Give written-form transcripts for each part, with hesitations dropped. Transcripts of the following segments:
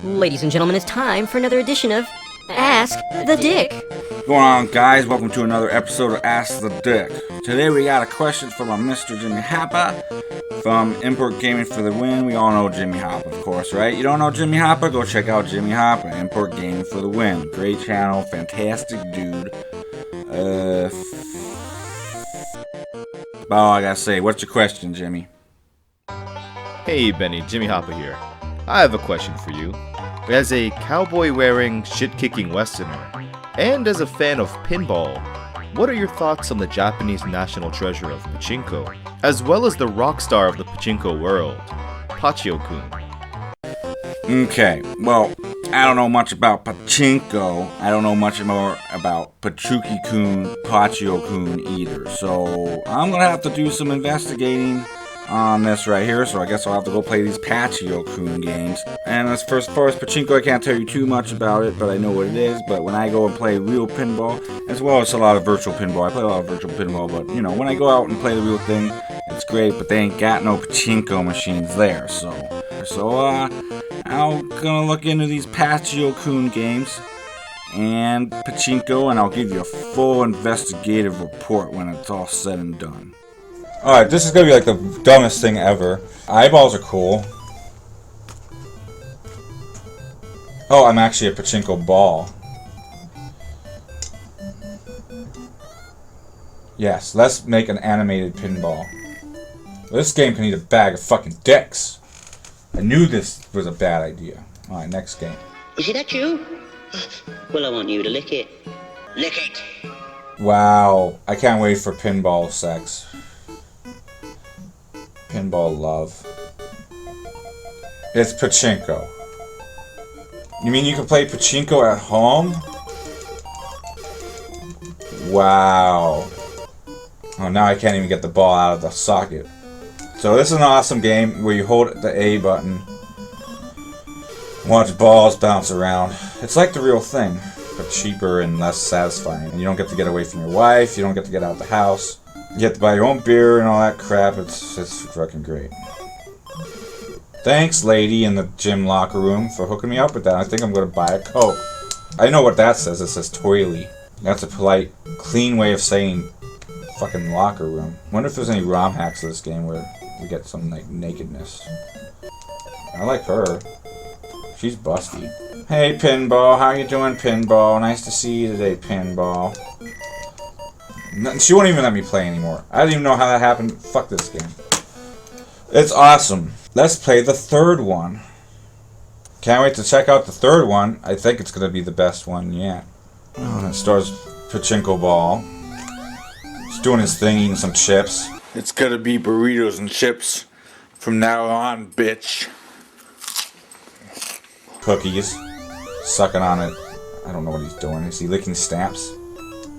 Ladies and gentlemen, it's time for another edition of Ask the Dick. What's going on, guys? Welcome to another episode of Ask the Dick. Today we got a question from our Mr. Jimmy Hapa from Import Gaming for the Win. We all know Jimmy Hapa, of course, right? You don't know Jimmy Hapa? Go check out Jimmy Hapa, Import Gaming for the Win. Great channel, fantastic dude. About all I gotta say. What's your question, Jimmy? Hey Benny, Jimmy Hapa here. I have a question for you. As a cowboy-wearing, shit-kicking Westerner, and as a fan of pinball, what are your thoughts on the Japanese national treasure of Pachinko, as well as the rock star of the Pachinko world, Pachio-kun? Okay, well, I don't know much about Pachinko. I don't know much more about Pachiokun, Pachio-kun either. So I'm gonna have to do some investigating on this right here. So I guess I'll have to go play these Pachio-kun games. And as far as Pachinko, I can't tell you too much about it, but I know what it is. But when I go and play real pinball, as well as a lot of virtual pinball, I play a lot of virtual pinball. But you know, when I go out and play the real thing, it's great. But they ain't got no Pachinko machines there. So I'm gonna look into these Pachio-kun games and Pachinko, and I'll give you a full investigative report when it's all said and done. Alright, this is gonna be like the dumbest thing ever. Eyeballs are cool. Oh, I'm actually a Pachinko ball. Yes, let's make an animated pinball. This game can eat a bag of fucking dicks. I knew this was a bad idea. Alright, next game. Is it that you? Well, I want you to lick it. Lick it! Wow, I can't wait for pinball sex. Pinball love. It's Pachinko. You mean you can play Pachinko at home? Wow. Oh, now I can't even get the ball out of the socket. So this is an awesome game where you hold the A button, watch balls bounce around. It's like the real thing, but cheaper and less satisfying. And you don't get to get away from your wife, you don't get to get out of the house. You get to buy your own beer and all that crap. It's fucking great. Thanks, lady in the gym locker room, for hooking me up with that. I think I'm gonna buy a Coke. I know what that says. It says toilet. That's a polite, clean way of saying fucking locker room. Wonder if there's any ROM hacks to this game where we get some like nakedness. I like her. She's busty. Hey, Pinball. How you doing, Pinball? Nice to see you today, Pinball. She won't even let me play anymore. I don't even know how that happened. Fuck this game. It's awesome. Let's play the third one. Can't wait to check out the third one. I think it's going to be the best one yet. Oh, and it stars Pachinko Ball. He's doing his thing, eating some chips. It's going to be burritos and chips from now on, bitch. Cookies. Sucking on it. I don't know what he's doing. Is he licking stamps?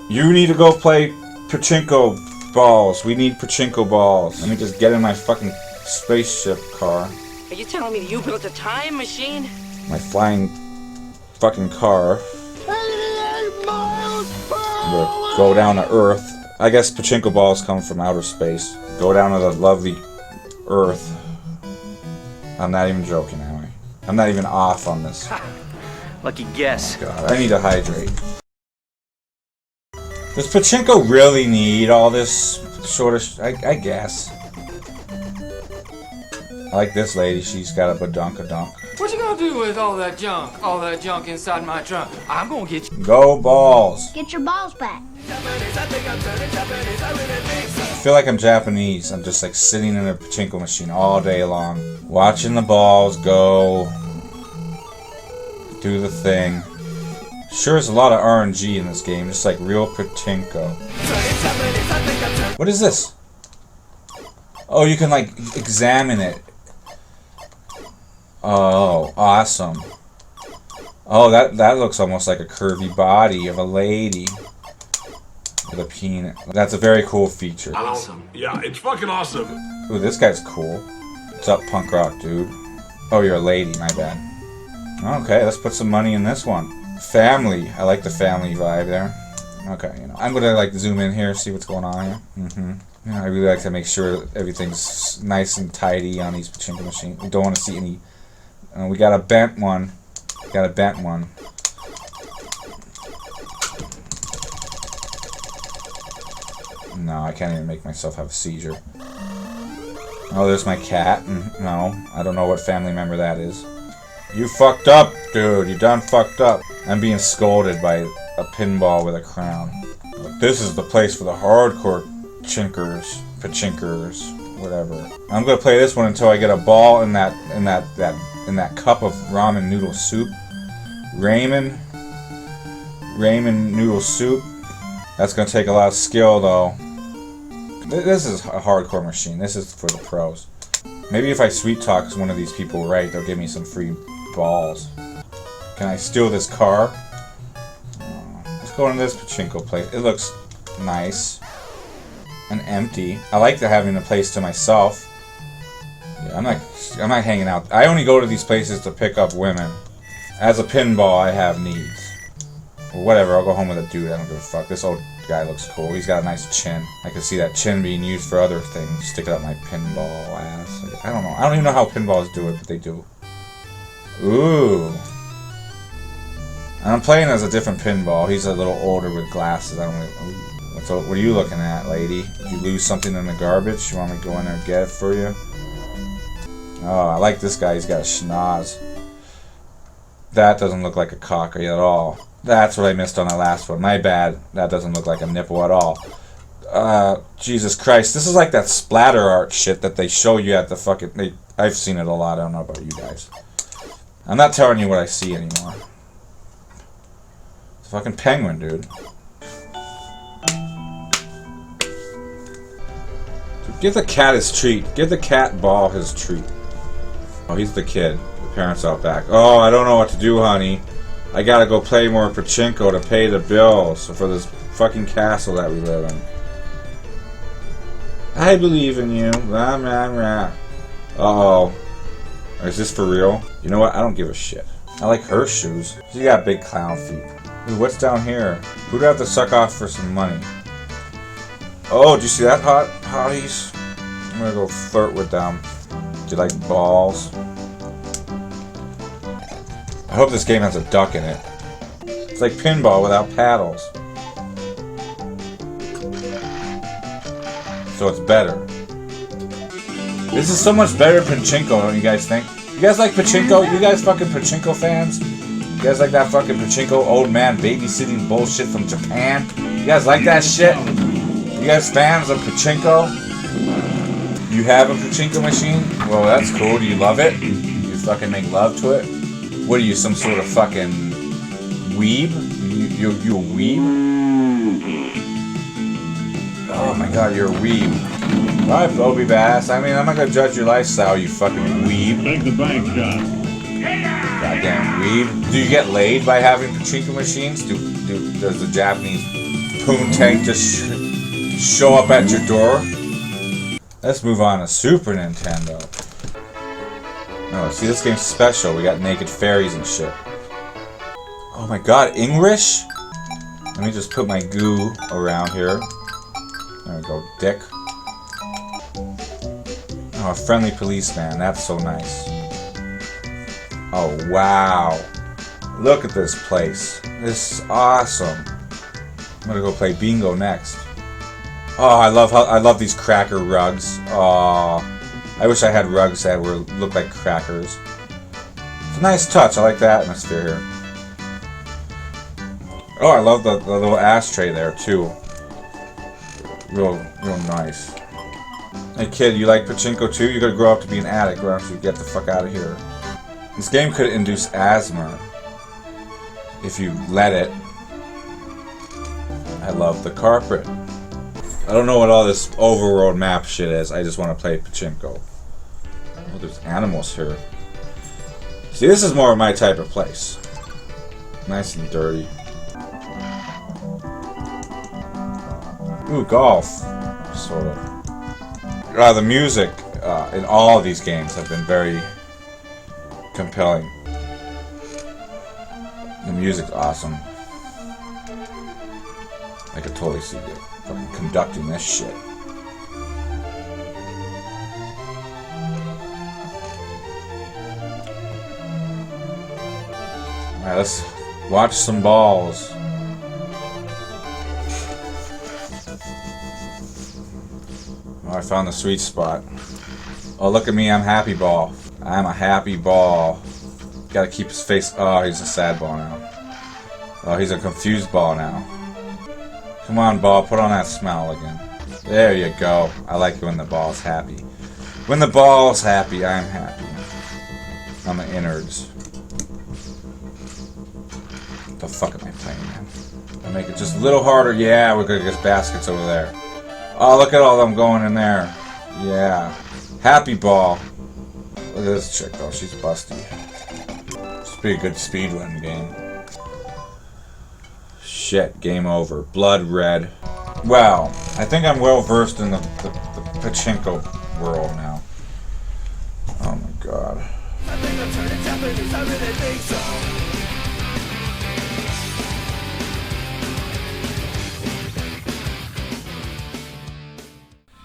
You need to go play Pachinko balls. We need Pachinko balls. Let me just get in my fucking spaceship car. Are you telling me that you built a time machine? My flying fucking car. 88 miles per I'm hour! gonna go down to Earth. I guess Pachinko balls come from outer space. Go down to the lovely Earth. I'm not even joking, am I? I'm not even off on this. Lucky guess. God, I need to hydrate. Does Pachinko really need all this sort of I guess. I like this lady. She's got a badunk-a-dunk. What you gonna do with all that junk? All that junk inside my trunk? I'm gonna get you. Go balls. Get your balls back. I feel like I'm Japanese. I'm just like sitting in a Pachinko machine all day long. Watching the balls go. Do the thing. Sure is a lot of RNG in this game, just like real Pachinko. What is this? Oh, you can like examine it. Oh, awesome. Oh, that looks almost like a curvy body of a lady with a penis. That's a very cool feature. Awesome. Yeah, it's fucking awesome. Ooh, this guy's cool. What's up, punk rock dude? Oh, you're a lady, my bad. Okay, let's put some money in this one. Family. I like the family vibe there. Okay, you know, I'm gonna like zoom in here, see what's going on here. Yeah, I really like to make sure everything's nice and tidy on these Pachinko machines. We don't want to see any. We got a bent one. Got a bent one. No, I can't even make myself have a seizure. Oh, there's my cat. No, I don't know what family member that is. You fucked up, dude. You done fucked up. I'm being scolded by a pinball with a crown. This is the place for the hardcore chinkers, pachinkers, whatever. I'm gonna play this one until I get a ball in that cup of ramen noodle soup. Ramen noodle soup. That's gonna take a lot of skill, though. This is a hardcore machine. This is for the pros. Maybe if I sweet talk one of these people right, they'll give me some free balls. Can I steal this car? Let's go into this pachinko place. It looks nice and empty. I like having the place to myself. Yeah, I'm not hanging out. I only go to these places to pick up women. As a pinball, I have needs. Or whatever, I'll go home with a dude. I don't give a fuck. This old guy looks cool. He's got a nice chin. I can see that chin being used for other things. Stick it up my pinball ass. I don't know. I don't even know how pinballs do it, but they do. Ooh. And I'm playing as a different pinball. He's a little older with glasses. I don't know. What are you looking at, lady? Did you lose something in the garbage? You want me to go in there and get it for you? Oh, I like this guy. He's got a schnoz. That doesn't look like a cocker at all. That's what I missed on the last one. My bad. That doesn't look like a nipple at all. Jesus Christ. This is like that splatter art shit that they show you at the fucking... I've seen it a lot. I don't know about you guys. I'm not telling you what I see anymore. It's a fucking penguin, dude. Give the cat his treat. Give the cat ball his treat. Oh, he's the kid. The parents out back. Oh, I don't know what to do, honey. I gotta go play more pachinko to pay the bills for this fucking castle that we live in. I believe in you. Rah, rah, rah. Uh-oh. Is this for real? You know what? I don't give a shit. I like her shoes. She got big clown feet. Ooh, what's down here? Who do I have to suck off for some money? Oh, do you see that hotties? I'm gonna go flirt with them. Do you like balls? I hope this game has a duck in it. It's like pinball without paddles. So it's better. This is so much better than Pachinko, don't you guys think? You guys like Pachinko? You guys fucking Pachinko fans? You guys like that fucking Pachinko old man babysitting bullshit from Japan? You guys like that shit? You guys fans of Pachinko? You have a Pachinko machine? Well, that's cool. Do you love it? You fucking make love to it? What are you, some sort of fucking weeb? You a weeb? Oh my god, you're a weeb. Alright, Bobby Bass. I mean, I'm not gonna judge your lifestyle, you fucking weeb. Take the bank shot. Goddamn weeb. Do you get laid by having pachinko machines? Does the Japanese poontang just show up at your door? Let's move on to Super Nintendo. Oh, see, this game's special. We got naked fairies and shit. Oh my god, English? Let me just put my goo around here. There we go, dick. Oh, a friendly policeman. That's so nice. Oh, wow. Look at this place. This is awesome. I'm gonna go play bingo next. Oh, I love these cracker rugs. Oh, I wish I had rugs that looked like crackers. It's a nice touch. I like the atmosphere here. Oh, I love the little ashtray there too. Real nice. Hey kid, you like pachinko too? You gotta grow up to be an addict, or else you get the fuck out of here. This game could induce asthma if you let it. I love the carpet. I don't know what all this overworld map shit is. I just want to play pachinko. Oh, there's animals here. See, this is more of my type of place. Nice and dirty. Ooh, golf. Sort of. The music in all of these games have been very compelling. The music's awesome. I could totally see it. Fucking conducting this shit. Alright, let's watch some balls. Oh, I found the sweet spot. Oh, look at me, I'm happy ball. I'm a happy ball. Gotta keep his face. Oh, he's a sad ball now. Oh, he's a confused ball now. Come on, ball, put on that smile again. There you go. I like it when the ball's happy. When the ball's happy, I'm happy. I'm the innards. What the fuck am I playing, man? I'll make it just a little harder. Yeah, we're gonna get baskets over there. Oh, look at all them going in there. Yeah. Happy ball. Look at this chick, though. She's busty. This be a good speedrun game. Shit, game over. Blood red. Well, I think I'm well versed in the Pachinko world now. Oh my god. I think I'm turning Japanese, I really think so.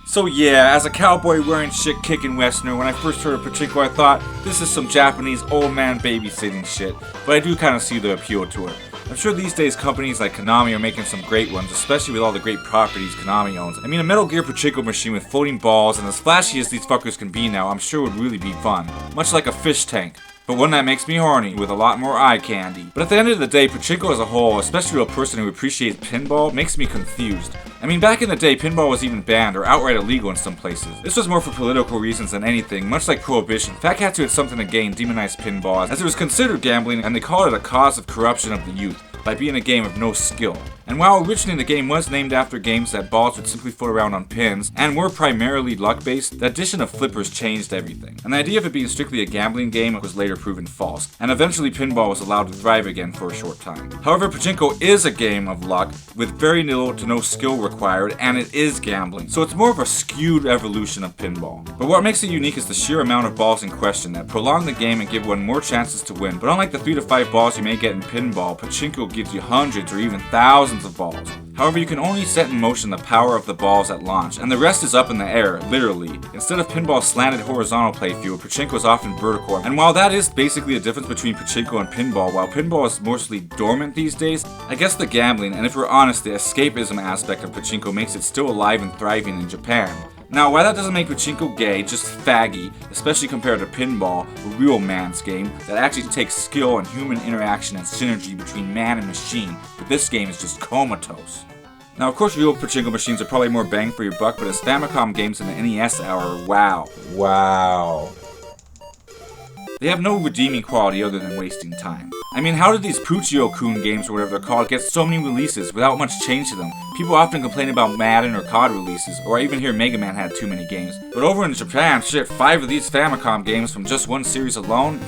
So yeah, as a cowboy wearing shit-kicking Westerner, when I first heard of Pachinko, I thought, this is some Japanese old man babysitting shit. But I do kind of see the appeal to it. I'm sure these days companies like Konami are making some great ones, especially with all the great properties Konami owns. I mean, a Metal Gear Pachinko machine with floating balls and as flashy as these fuckers can be now, I'm sure would really be fun. Much like a fish tank. But one that makes me horny, with a lot more eye candy. But at the end of the day, Pachinko as a whole, especially to a person who appreciates pinball, makes me confused. I mean, back in the day, pinball was even banned or outright illegal in some places. This was more for political reasons than anything, much like Prohibition. Fat Cats who had something to gain demonized pinball, as it was considered gambling, and they called it a cause of corruption of the youth, by being a game of no skill. And while originally the game was named after games that balls would simply float around on pins, and were primarily luck-based, the addition of flippers changed everything. And the idea of it being strictly a gambling game was later proven false, and eventually pinball was allowed to thrive again for a short time. However, Pachinko is a game of luck, with very little to no skill required, and it is gambling, so it's more of a skewed evolution of pinball. But what makes it unique is the sheer amount of balls in question that prolong the game and give one more chances to win. But unlike the 3 to 5 balls you may get in pinball, Pachinko gives you hundreds or even thousands of balls. However, you can only set in motion the power of the balls at launch, and the rest is up in the air, literally. Instead of pinball's slanted horizontal playfield, Pachinko is often vertical, and while that is basically the difference between Pachinko and pinball, while pinball is mostly dormant these days, I guess the gambling, and if we're honest, the escapism aspect of Pachinko makes it still alive and thriving in Japan. Now, while that doesn't make Pachinko gay, just faggy, especially compared to pinball, a real man's game that actually takes skill and human interaction and synergy between man and machine, but this game is just comatose. Now, of course, real Pachinko machines are probably more bang for your buck, but as Famicom games in the NES era, wow. Wow. They have no redeeming quality other than wasting time. I mean, how did these Pachio-kun games or whatever they're called get so many releases without much change to them? People often complain about Madden or COD releases, or I even hear Mega Man had too many games. But over in Japan, shit, 5 of these Famicom games from just one series alone?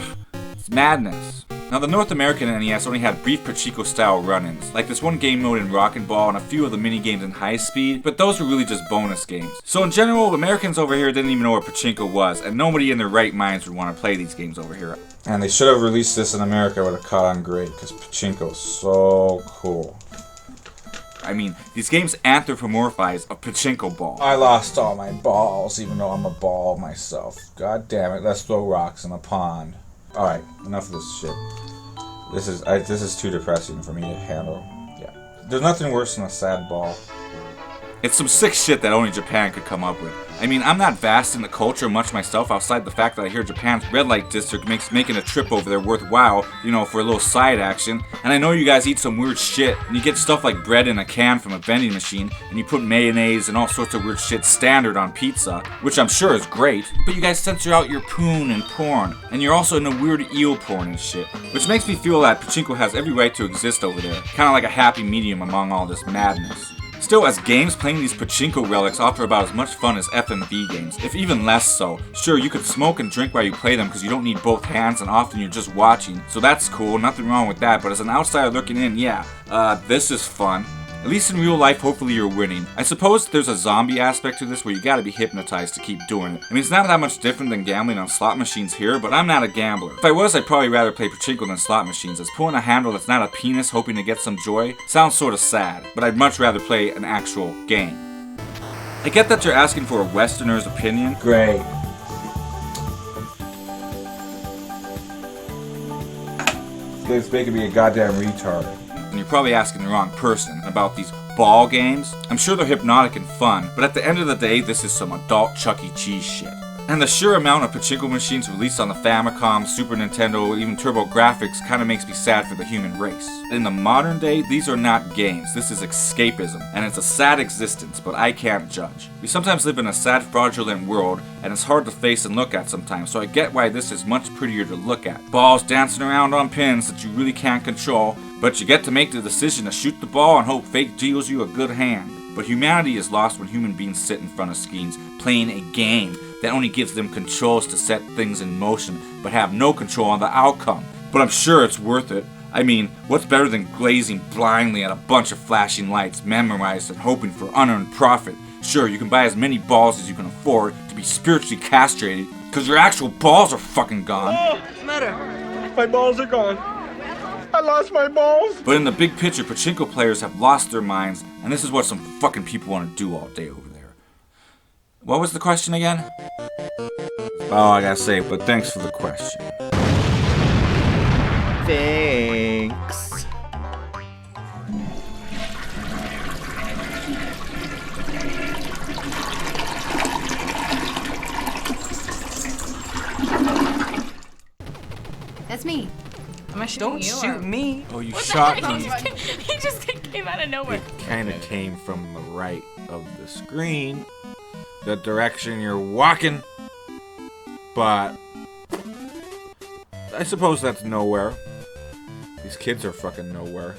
It's madness. Now, the North American NES only had brief Pachinko-style run-ins, like this one game mode in Rockin' Ball and a few of the mini-games in High Speed, but those were really just bonus games. So in general, Americans over here didn't even know what Pachinko was, and nobody in their right minds would want to play these games over here. And they should have released this in America, would have caught on great, because Pachinko is so cool. I mean, these games anthropomorphize a Pachinko ball. I lost all my balls, even though I'm a ball myself. God damn it, let's throw rocks in a pond. Alright, enough of this shit. This is too depressing for me to handle. Yeah. There's nothing worse than a sad ball. It's some sick shit that only Japan could come up with. I mean, I'm not vast in the culture much myself outside the fact that I hear Japan's red light district makes making a trip over there worthwhile, you know, for a little side action. And I know you guys eat some weird shit, and you get stuff like bread in a can from a vending machine, and you put mayonnaise and all sorts of weird shit standard on pizza, which I'm sure is great, but you guys censor out your poon and porn, and you're also into weird eel porn and shit, which makes me feel that Pachinko has every right to exist over there, kinda like a happy medium among all this madness. Still, as games, playing these Pachinko relics offer about as much fun as FMV games, if even less so. Sure, you could smoke and drink while you play them because you don't need both hands and often you're just watching, so that's cool, nothing wrong with that, but as an outsider looking in, yeah, this is fun. At least in real life, hopefully you're winning. I suppose there's a zombie aspect to this where you gotta be hypnotized to keep doing it. I mean, it's not that much different than gambling on slot machines here, but I'm not a gambler. If I was, I'd probably rather play Pachinko than slot machines, as pulling a handle that's not a penis hoping to get some joy sounds sorta sad, but I'd much rather play an actual game. I get that you're asking for a Westerner's opinion. Great. It's making me a goddamn retard. And you're probably asking the wrong person about these ball games. I'm sure they're hypnotic and fun, but at the end of the day, this is some adult Chuck E. Cheese shit. And the sheer amount of pachinko machines released on the Famicom, Super Nintendo, even TurboGrafx kinda makes me sad for the human race. In the modern day, these are not games, this is escapism, and it's a sad existence, but I can't judge. We sometimes live in a sad, fraudulent world, and it's hard to face and look at sometimes, so I get why this is much prettier to look at. Balls dancing around on pins that you really can't control, but you get to make the decision to shoot the ball and hope fate deals you a good hand. But humanity is lost when human beings sit in front of screens, playing a game that only gives them controls to set things in motion, but have no control on the outcome. But I'm sure it's worth it. I mean, what's better than glazing blindly at a bunch of flashing lights, memorized and hoping for unearned profit? Sure, you can buy as many balls as you can afford to be spiritually castrated, because your actual balls are fucking gone. Oh, what's the matter? My balls are gone. I lost my balls. But in the big picture, pachinko players have lost their minds, and this is what some fucking people want to do all day over there. What was the question again? Oh, I gotta say, but thanks for the question. Thanks. That's me. Am I shooting Don't you? shoot me. Oh, you shot me. He just came out of nowhere. It kinda came from the right of the screen, the direction you're walking, but I suppose that's nowhere. These kids are fucking nowhere.